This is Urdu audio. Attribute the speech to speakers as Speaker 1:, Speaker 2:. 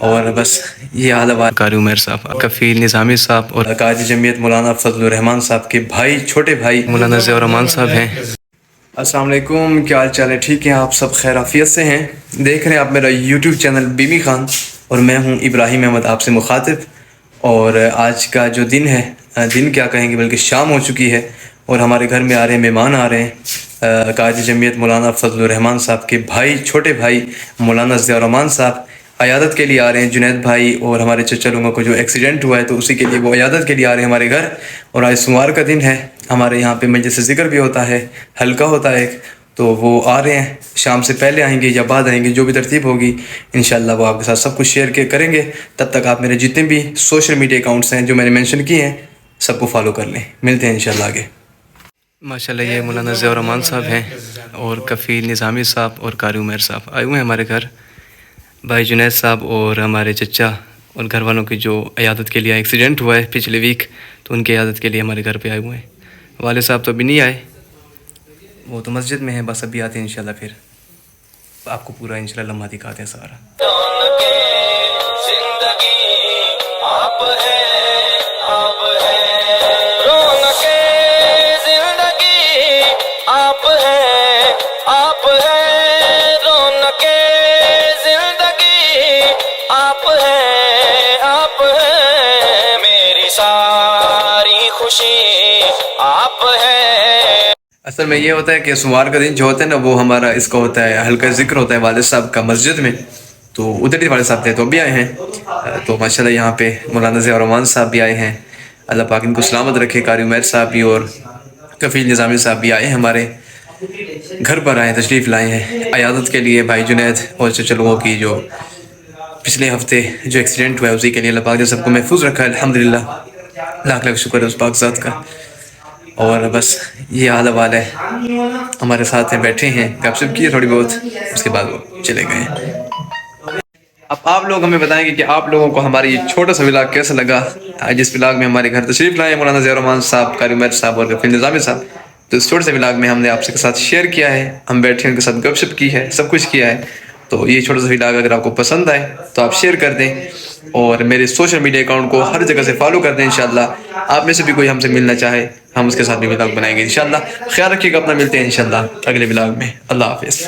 Speaker 1: اور بس یہ حال ہے قاری عمیر صاحب، کفیل نظامی صاحب اور قائد جمعیت مولانا فضل الرحمان صاحب کے بھائی، چھوٹے بھائی مولانا ضیاء الرحمان صاحب ہیں۔ السلام علیکم، کیا حال چال ہے؟ ٹھیک ہیں آپ سب؟ خیر عافیت سے ہیں؟ دیکھ رہے ہیں آپ میرا یوٹیوب چینل بیمی خان، اور میں ہوں ابراہیم احمد آپ سے مخاطب۔ اور آج کا جو دن ہے، دن کیا کہیں گے بلکہ شام ہو چکی ہے، اور ہمارے گھر میں آ رہے ہیں مہمان، آ رہے ہیں قائد جمعیت مولانا فضل الرحمان صاحب کے بھائی، چھوٹے بھائی مولانا ضیاء الرحمان صاحب عیادت کے لیے آ رہے ہیں۔ جنید بھائی اور ہمارے چچا لوگوں کو جو ایکسیڈنٹ ہوا ہے تو اسی کے لیے وہ عیادت کے لیے آ رہے ہیں ہمارے گھر۔ اور آج سوموار کا دن ہے، ہمارے یہاں پہ مجلس ذکر بھی ہوتا ہے، حلقہ ہوتا ہے، تو وہ آ رہے ہیں۔ شام سے پہلے آئیں گے یا بعد آئیں گے، جو بھی ترتیب ہوگی انشاءاللہ وہ آپ کے ساتھ سب کچھ شیئر کریں گے۔ تب تک آپ میرے جتنے بھی سوشل میڈیا اکاؤنٹس ہیں جو میں نے مینشن کیے ہیں سب کو فالو کر لیں۔ ملتے ہیں انشاءاللہ آگے۔ ماشاءاللہ یہ مولانا ضیاء الرحمان صاحب ہیں، اور کفیل نظامی صاحب اور قاری عمیر صاحب آئے ہوئے ہیں ہمارے گھر۔ بھائی جنید صاحب اور ہمارے چچا اور گھر والوں کی جو عیادت کے لیے ایکسیڈنٹ ہوا ہے پچھلے ویک، تو ان کی عیادت کے لیے ہمارے گھر پہ آئے ہوئے ہیں۔ والد صاحب تو ابھی نہیں آئے، وہ تو مسجد میں ہیں، بس ابھی آتے ہیں انشاءاللہ، پھر آپ کو پورا انشاءاللہ لمحہ دکھاتے ہیں سارا۔ اصل میں یہ ہوتا ہے کہ سوموار کا دن جو ہوتا ہے نا، وہ ہمارا اس کا ہوتا ہے، حلقہ ذکر ہوتا ہے والد صاحب کا مسجد میں، تو ادھر ہی والد صاحب تھے تو بھی آئے ہیں۔ تو ماشاءاللہ یہاں پہ مولانا ضیاء الرحمان صاحب بھی آئے ہیں، اللہ پاک ان کو سلامت رکھے۔ قاری عمیر صاحب بھی اور کفیل نظامی صاحب بھی آئے ہیں، ہمارے گھر پر آئے ہیں، تشریف لائے ہیں عیادت کے لیے۔ بھائی جنید اور چچا لوگوں کی جو پچھلے ہفتے جو ایکسیڈنٹ ہوا ہے اسی کے لیے اللہ پاک نے سب کو محفوظ رکھا ہے، الحمدللہ، لاکھ لاکھ شکر ہے اس پاک ذات کا۔ اور بس یہ حال حوال ہے، ہمارے ساتھ ہیں، بیٹھے ہیں، گپ شپ کی تھوڑی بہت، اس کے بعد وہ چلے گئے ہیں۔ اب آپ لوگ ہمیں بتائیں گے کہ آپ لوگوں کو ہمارا یہ چھوٹا سا ولاگ کیسا لگا، جس ولاگ میں ہمارے گھر تشریف لائے مولانا ضیاء الرحمان صاحب، قاری عمیر صاحب اور کفیل نظامی صاحب۔ تو اس چھوٹے سے ولاگ میں ہم نے آپ کے ساتھ شیئر کیا ہے، ہم بیٹھے ان کے ساتھ گپ شپ کی ہے، سب کچھ کیا ہے۔ تو یہ چھوٹا سا ولاگ اگر آپ کو پسند آئے تو آپ شیئر کر دیں، اور میرے سوشل میڈیا اکاؤنٹ کو ہر جگہ سے فالو کر دیں انشاءاللہ۔ آپ میں سے بھی کوئی ہم سے ملنا چاہے، ہم اس کے ساتھ بھی ولاگ بنائیں گے انشاءاللہ۔ خیال رکھیے گا اپنا، ملتے ہیں انشاءاللہ اگلے ولاگ میں۔ اللہ حافظ۔